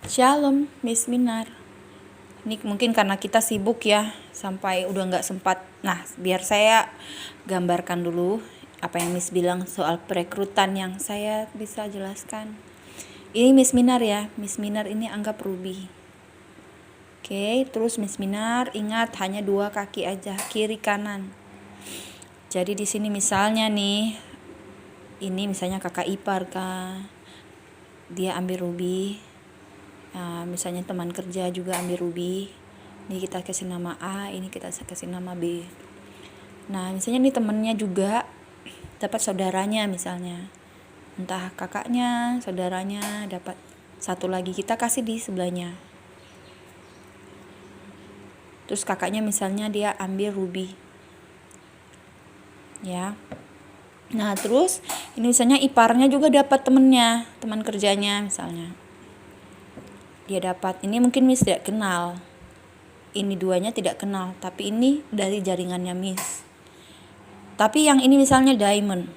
Shalom, Miss Minar. Ini mungkin karena kita sibuk ya, sampai udah nggak sempat. Nah, biar saya gambarkan dulu apa yang Miss bilang soal perekrutan yang saya bisa jelaskan. Ini Miss Minar ya, Miss Minar ini anggap Ruby. Oke, terus Miss Minar ingat hanya 2 kaki aja, kiri kanan. Jadi di sini misalnya nih, ini misalnya kakak ipar kah, dia ambil Ruby. Nah, misalnya teman kerja juga ambil Ruby. Ini kita kasih nama A, ini kita kasih nama B. Nah, misalnya nih temennya juga dapat saudaranya misalnya. Entah kakaknya, saudaranya dapat satu lagi, kita kasih di sebelahnya. Terus kakaknya misalnya dia ambil Ruby. Ya. Nah, terus ini misalnya iparnya juga dapat temennya, teman kerjanya misalnya. Dia dapat, ini mungkin Miss tidak kenal, ini duanya tidak kenal, tapi ini dari jaringannya Miss. Tapi yang ini misalnya diamond,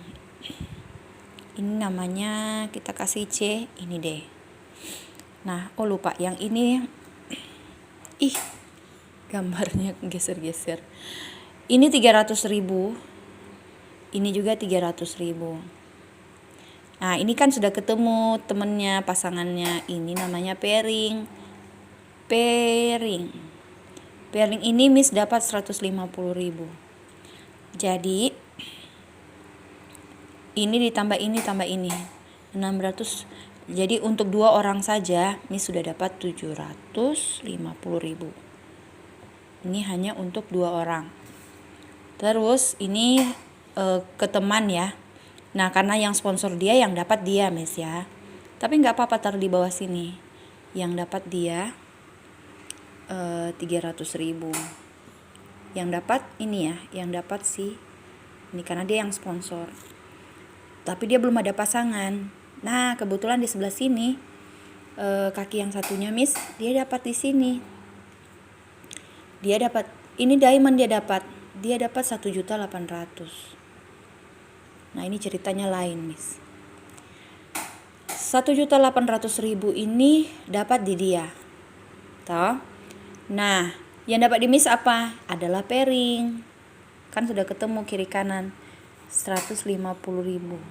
ini namanya kita kasih C, ini D. Nah, lupa yang ini, gambarnya geser-geser. Ini 300.000, ini juga 300.000. Nah, ini kan sudah ketemu temennya, pasangannya. Ini namanya pairing. Pairing ini Miss dapat 150.000. Jadi ini ditambah ini tambah ini 600. Jadi untuk 2 orang saja Miss sudah dapat 750.000. Ini hanya untuk 2 orang. Terus ini ke teman ya. Nah, karena yang sponsor dia yang dapat dia Miss ya. Tapi nggak apa-apa, taruh di bawah sini. Yang dapat dia 300.000. Yang dapat ini ya, yang dapat si ini karena dia yang sponsor. Tapi dia belum ada pasangan. Nah, kebetulan di sebelah sini kaki yang satunya Miss, dia dapat di sini. Dia dapat ini diamond, dia dapat 1.800.000. Nah, ini ceritanya lain, Miss. 1.800.000 ini dapat di dia. Toh? Nah, yang dapat di Miss apa? Adalah pairing. Kan sudah ketemu kiri kanan. 150.000.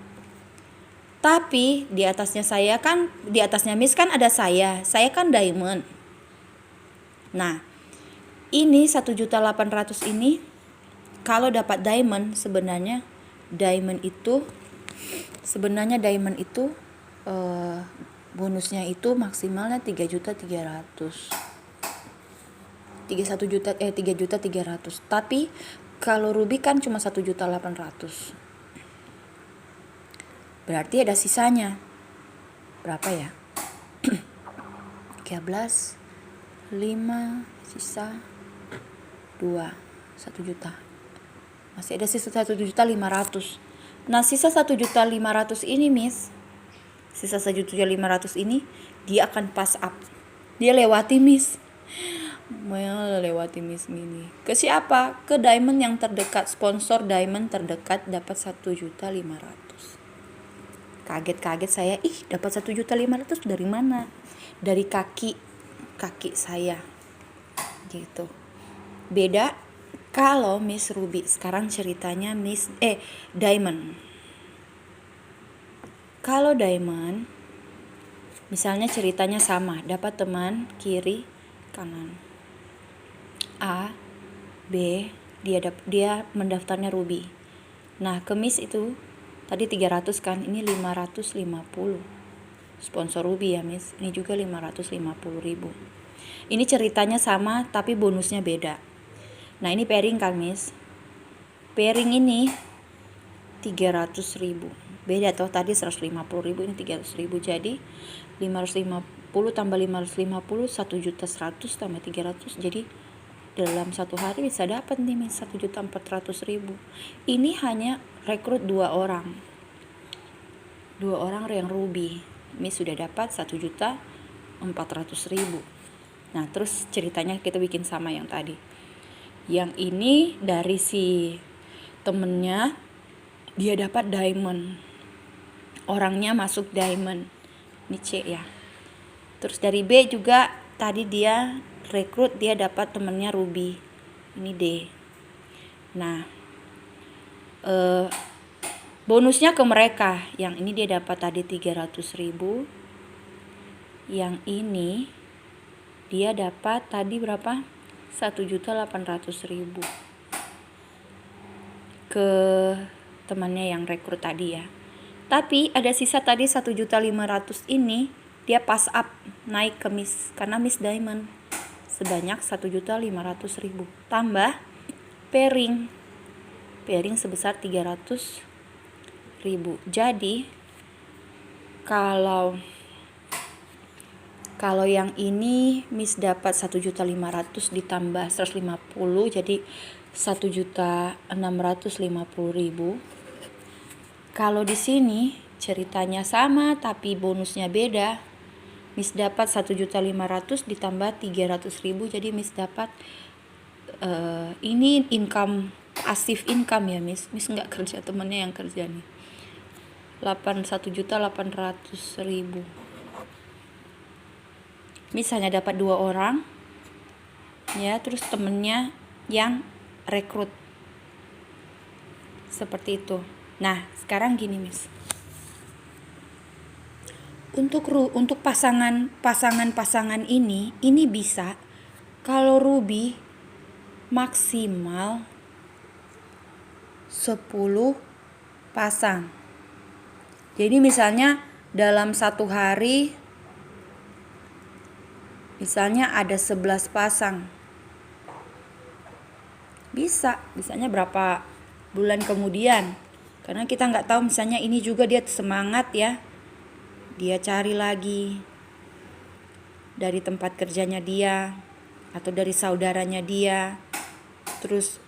Tapi di atasnya saya kan, di atasnya Miss kan ada saya. Saya kan diamond. Nah, ini 1.800.000 ini kalau dapat diamond sebenarnya diamond itu bonusnya itu maksimalnya 3.300.000. 3.300.000. Tapi kalau Ruby kan cuma 1.800.000. Berarti ada sisanya. Berapa ya? 13, 5, sisa 2, 1 juta. Masih ada sisa 1.500.000. Nah, sisa 1.500.000 ini Miss, sisa 1.500.000 ini dia akan pass up. Dia lewati Miss. Melewati Miss gini. Ke siapa? Ke diamond yang terdekat, sponsor diamond terdekat dapat 1.500.000. Kaget saya, dapat 1.500.000 dari mana? Dari kaki saya. Gitu. Beda kalau Miss Ruby. Sekarang ceritanya Diamond. Kalau Diamond, misalnya ceritanya sama, dapat teman kiri kanan. A, B, dia mendaftarnya Ruby. Nah, ke Miss itu tadi 300 kan, ini 550. Sponsor Ruby ya Miss. Ini juga 550.000. Ini ceritanya sama tapi bonusnya beda. Nah, ini pairing kan Miss. Pairing ini 300.000. Beda toh, tadi 150.000, ini 300.000. Jadi 550 tambah 550 1.100.000 tambah 300. Jadi dalam satu hari bisa dapat nih Miss 1.400.000. Ini hanya rekrut 2 orang. 2 orang yang Ruby. Miss sudah dapat 1.400.000. Nah, terus ceritanya kita bikin sama yang tadi. Yang ini dari si temennya, dia dapat diamond. Orangnya masuk diamond. Ini C ya. Terus dari B juga tadi dia rekrut, dia dapat temennya Ruby. Ini D. Nah, bonusnya ke mereka. Yang ini dia dapat tadi 300.000. Yang ini dia dapat tadi berapa? 1.800.000 ke temannya yang rekrut tadi ya. Tapi ada sisa tadi 1.500.000 ini dia pass up naik ke Miss karena Miss Diamond sebanyak 1.500.000 tambah pairing sebesar 300.000. Jadi kalau yang ini Miss dapat 1.500.000 ditambah 150 jadi 1.650.000. Kalau di sini ceritanya sama tapi bonusnya beda. Miss dapat 1.500.000 ditambah 300.000 jadi Miss dapat ini income, pasif income ya Miss nggak kerja, temennya yang kerja nih. 1.800.000. Miss hanya dapat 2 orang ya, terus temennya yang rekrut seperti itu. Nah sekarang gini Miss, untuk pasangan ini bisa kalau Ruby maksimal 10 pasang. Jadi misalnya dalam satu hari misalnya ada 11 pasang. Bisanya berapa bulan kemudian. Karena kita nggak tahu, misalnya ini juga dia semangat ya. Dia cari lagi dari tempat kerjanya dia atau dari saudaranya dia. Terus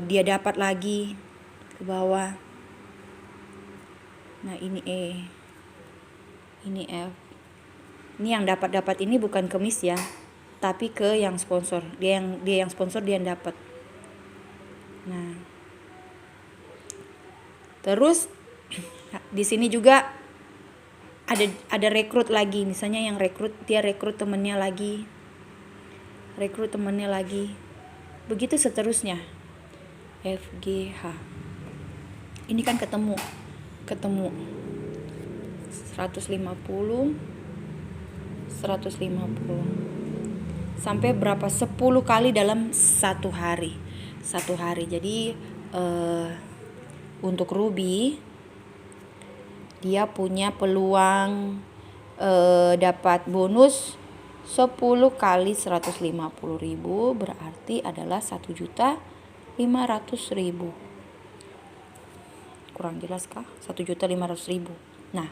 dia dapat lagi ke bawah. Nah ini E, ini F. Ini yang dapat ini bukan ke Miss ya, tapi ke yang sponsor. Dia yang sponsor, dia yang dapat. Nah, terus di sini juga ada rekrut lagi. Misalnya yang rekrut, dia rekrut temennya lagi. Begitu seterusnya. F, G, H. Ini kan ketemu 150 sampai berapa 10 kali dalam satu hari. Jadi untuk Ruby dia punya peluang dapat bonus 10 kali 150.000 berarti adalah 1.500.000. Kurang jelas kah? 1.500.000. Nah,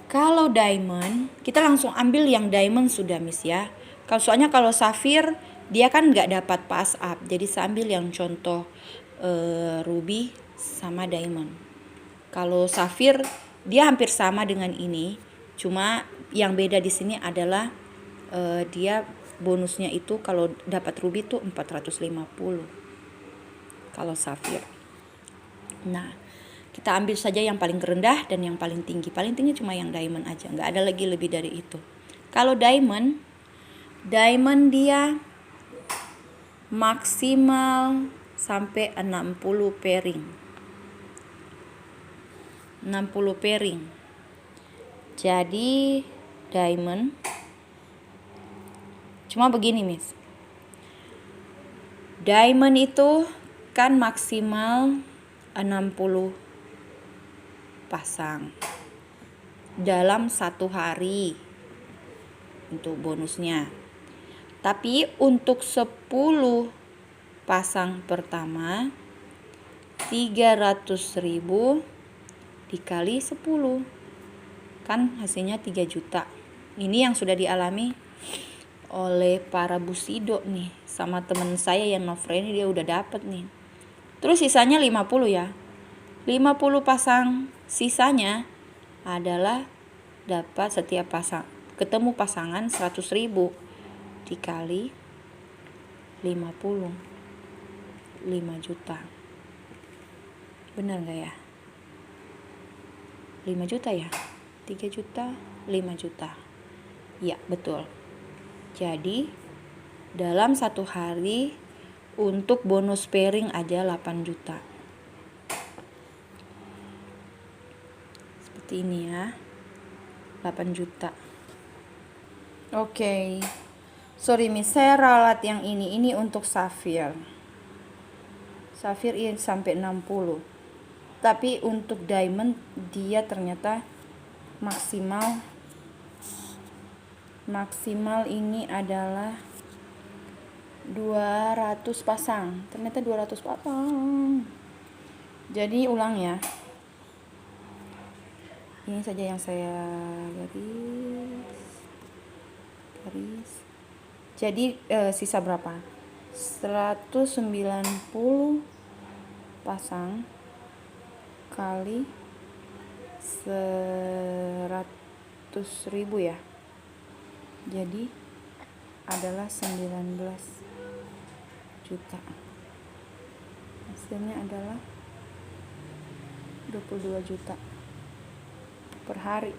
kalau diamond, kita langsung ambil yang diamond sudah Miss ya. Soalnya kalau safir dia kan nggak dapat pass up. Jadi saya ambil yang contoh ruby sama diamond. Kalau safir dia hampir sama dengan ini, cuma yang beda di sini adalah dia bonusnya itu kalau dapat ruby itu 450. Kalau safir. Nah, kita ambil saja yang paling rendah dan yang paling tinggi. Paling tinggi cuma yang diamond aja, nggak ada lagi lebih dari itu. Kalau diamond dia maksimal sampai 60 pairing. Jadi diamond cuma begini Miss. Diamond itu kan maksimal 60 pasang dalam satu hari untuk bonusnya. Tapi untuk 10 pasang pertama 300.000 dikali 10 kan hasilnya 3 juta. Ini yang sudah dialami oleh para busido nih, sama temen saya yang no-friend, dia udah dapat nih. Terus sisanya 50 ya. 50 pasang sisanya adalah dapat setiap pasang ketemu pasangan 100.000 dikali 50, 5 juta. Benar gak ya? 5 juta ya? 3 juta, 5 juta. Ya, betul. Jadi dalam satu hari untuk bonus pairing aja 8 juta. Seperti ini ya. 8 juta. Oke. Sorry Miss, saya ralat yang ini untuk Safir. Safir ini sampai 60. Tapi untuk diamond dia ternyata maksimal ini adalah 200 pasang. Ternyata 200 pasang. Jadi ulang ya. Ini saja yang saya garis. Jadi sisa berapa? 190 pasang kali 100.000 ya. Jadi adalah 19 juta. Hasilnya adalah 22 juta per hari.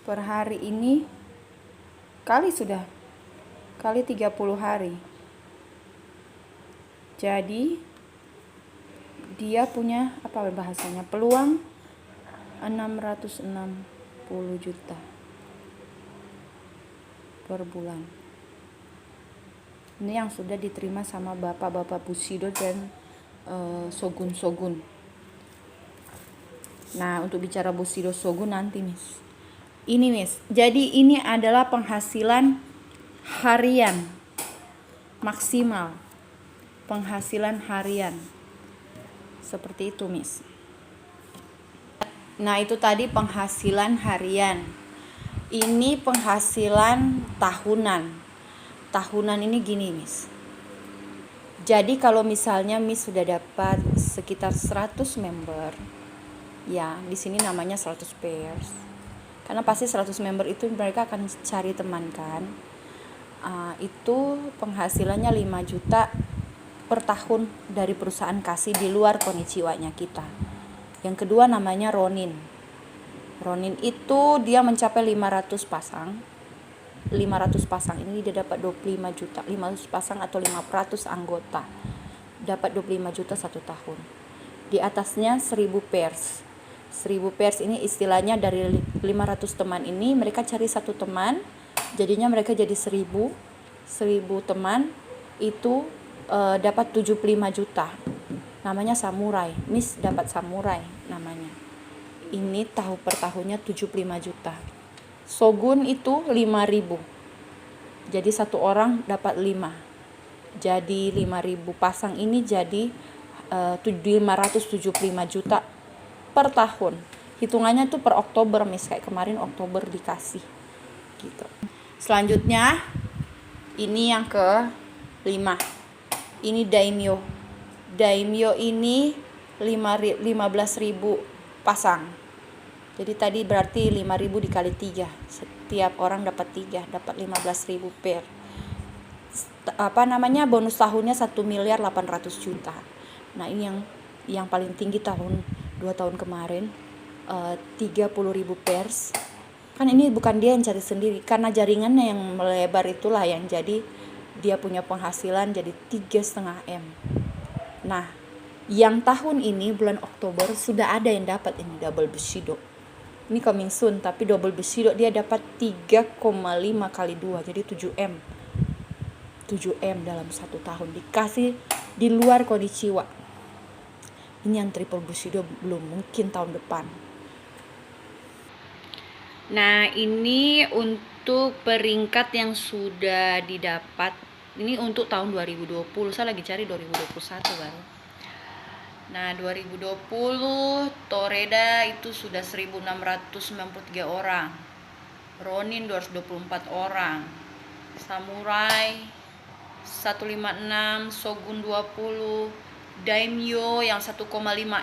Per hari ini kali 30 hari. Jadi dia punya apa bahasanya? Peluang 660 juta per bulan. Ini yang sudah diterima sama bapak-bapak Bushido dan Shogun. Nah, untuk bicara Bushido Shogun nanti, Miss. Ini, Miss. Jadi ini adalah penghasilan harian maksimal. Penghasilan harian. Seperti itu, Miss. Nah, itu tadi penghasilan harian. Ini penghasilan tahunan. Tahunan ini gini, Miss. Jadi kalau misalnya Miss sudah dapat sekitar 100 member, ya di sini namanya 100 pairs. Karena pasti 100 member itu mereka akan cari teman kan. Itu penghasilannya 5 juta per tahun dari perusahaan kasih di luar Konichiwa-nya kita. Yang kedua namanya Ronin. Ronin itu dia mencapai 500 pasang. 500 pasang ini dia dapat 25 juta. 500 pasang atau 500 anggota. Dapat 25 juta 1 tahun. Di atasnya 1000 pairs. 1000 pairs ini istilahnya dari 500 teman ini mereka cari satu teman. Jadinya mereka jadi 1000 teman itu dapat 75 juta. Namanya samurai. Miss dapat samurai namanya. Ini per tahunnya 75 juta. Shogun itu 5.000. Jadi satu orang dapat 5. Jadi 5.000 pasang ini jadi 575 juta per tahun. Hitungannya tuh per Oktober, Miss, kayak kemarin Oktober dikasih. Gitu. Selanjutnya ini yang ke-5. Ini daimyo. Daimyo ini 15.000 pasang. Jadi tadi berarti 5.000 dikali 3. Setiap orang dapat 3, dapat 15.000 pair. Bonus tahunnya 1.800.000 juta. Nah, ini yang paling tinggi 2 tahun kemarin 30.000 pairs. Kan ini bukan dia yang cari sendiri, karena jaringannya yang melebar itulah yang jadi dia punya penghasilan jadi 3,5 M. Nah, yang tahun ini bulan Oktober sudah ada yang dapat ini double Bushido. Ini coming soon, tapi double Bushido dia dapat 3,5 kali 2, jadi 7M. 7M dalam 1 tahun dikasih di luar Konichiwa. Ini yang triple Bushido belum, mungkin tahun depan. Nah, ini untuk peringkat yang sudah didapat. Ini untuk tahun 2020. Saya lagi cari 2021 baru. Nah, 2020 Toreda itu sudah 1.693 orang. Ronin 224 orang. Samurai 156, Shogun 20, Daimyo yang 1,5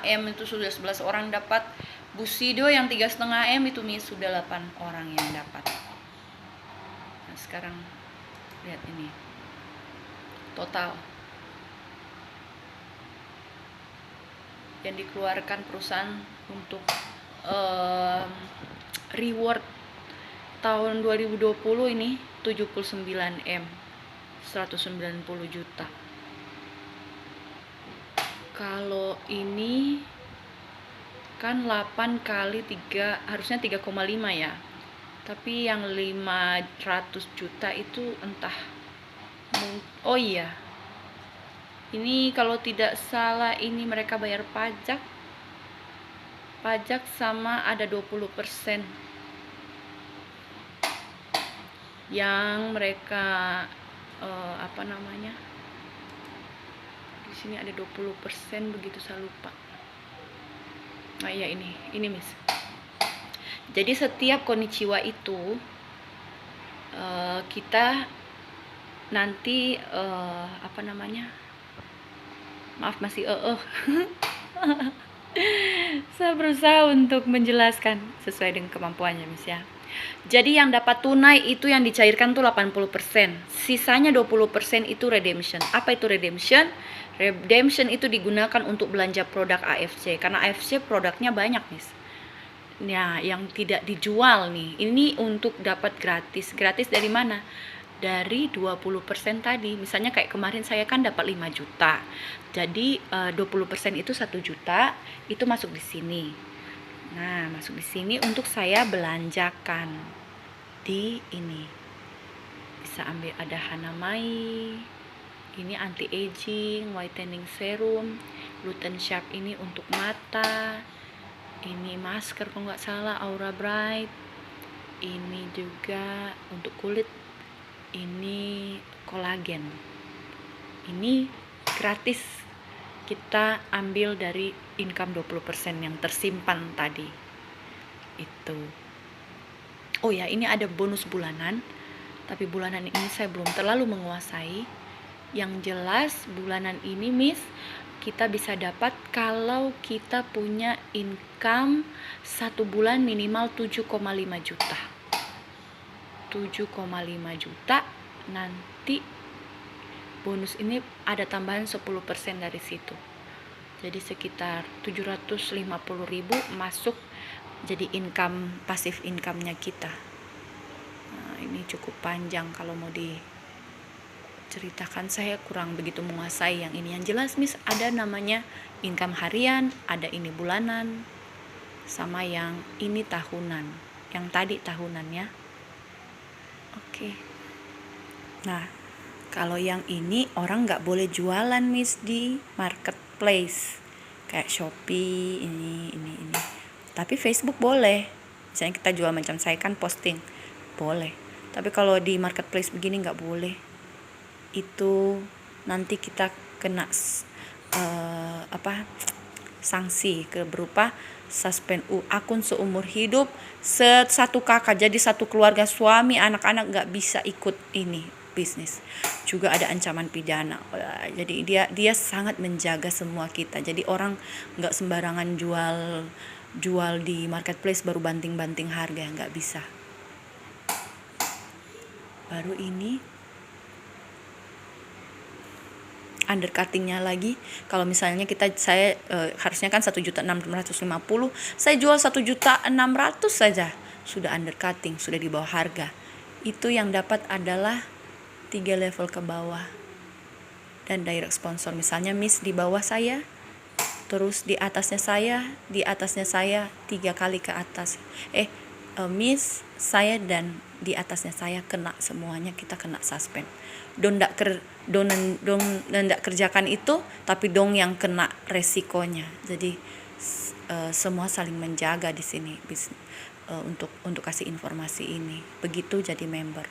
M itu sudah 11 orang dapat. Bushido yang 3,5 M itu sudah 8 orang yang dapat. Nah, sekarang lihat ini. Total yang dikeluarkan perusahaan untuk reward tahun 2020 ini 79M, 190 juta. Kalau ini kan 8 kali 3 harusnya 3,5 ya, tapi yang 500 juta itu entah. Oh iya, ini kalau tidak salah ini mereka bayar pajak sama ada 20% yang mereka apa namanya, di sini ada 20% begitu, saya lupa. Nah iya, ini Miss. Jadi setiap konnichiwa itu kita nanti apa namanya, maaf masih saya berusaha untuk menjelaskan sesuai dengan kemampuannya Miss ya. Jadi yang dapat tunai itu yang dicairkan tuh 80%, sisanya 20% itu redemption. Apa itu redemption? Redemption itu digunakan untuk belanja produk AFC, karena AFC produknya banyak Miss. Nah, yang tidak dijual nih, ini untuk dapat gratis. Gratis dari mana? Dari 20% tadi. Misalnya kayak kemarin saya kan dapat 5 juta. Jadi 20% itu 1 juta, itu masuk di sini. Nah, masuk di sini untuk saya belanjakan di ini. Bisa ambil ada Hanamai, ini anti aging, whitening serum, gluten sharp ini untuk mata, ini masker kalau nggak salah Aura Bright, ini juga untuk kulit, ini kolagen. Ini gratis, kita ambil dari income 20% yang tersimpan tadi itu. Oh ya, ini ada bonus bulanan, tapi bulanan ini saya belum terlalu menguasai. Yang jelas bulanan ini Miss, kita bisa dapat kalau kita punya income 1 bulan minimal 7,5 juta. 7,5 juta, nanti bonus ini ada tambahan 10% dari situ. Jadi sekitar 750.000 masuk jadi income, pasif income-nya kita. Nah, ini cukup panjang kalau mau diceritakan, saya kurang begitu menguasai yang ini. Yang jelas Miss, ada namanya income harian, ada ini bulanan, sama yang ini tahunan. Yang tadi tahunan ya. Oke. Nah, kalau yang ini orang nggak boleh jualan Miss di marketplace kayak Shopee, ini. Tapi Facebook boleh. Misalnya kita jual, macam saya kan posting, boleh. Tapi kalau di marketplace begini nggak boleh. Itu nanti kita kena sanksi berupa suspend akun seumur hidup, satu kakak, jadi satu keluarga, suami, anak-anak nggak bisa ikut ini bisnis. Juga ada ancaman pidana. Jadi dia sangat menjaga semua kita. Jadi orang nggak sembarangan jual di marketplace baru banting-banting harga, nggak bisa. Baru ini undercuttingnya lagi. Kalau misalnya saya harusnya kan 1.650.000, saya jual 1.600.000 saja, sudah undercutting, sudah di bawah harga. Itu yang dapat adalah 3 level ke bawah dan direct sponsor. Misalnya Miss di bawah saya, terus di atasnya saya 3 kali ke atas. Miss saya dan di atasnya saya kena semuanya, kita kena suspend. Ndak kerjakan itu, tapi dong yang kena resikonya. Jadi semua saling menjaga di sini untuk kasih informasi ini. Begitu jadi member.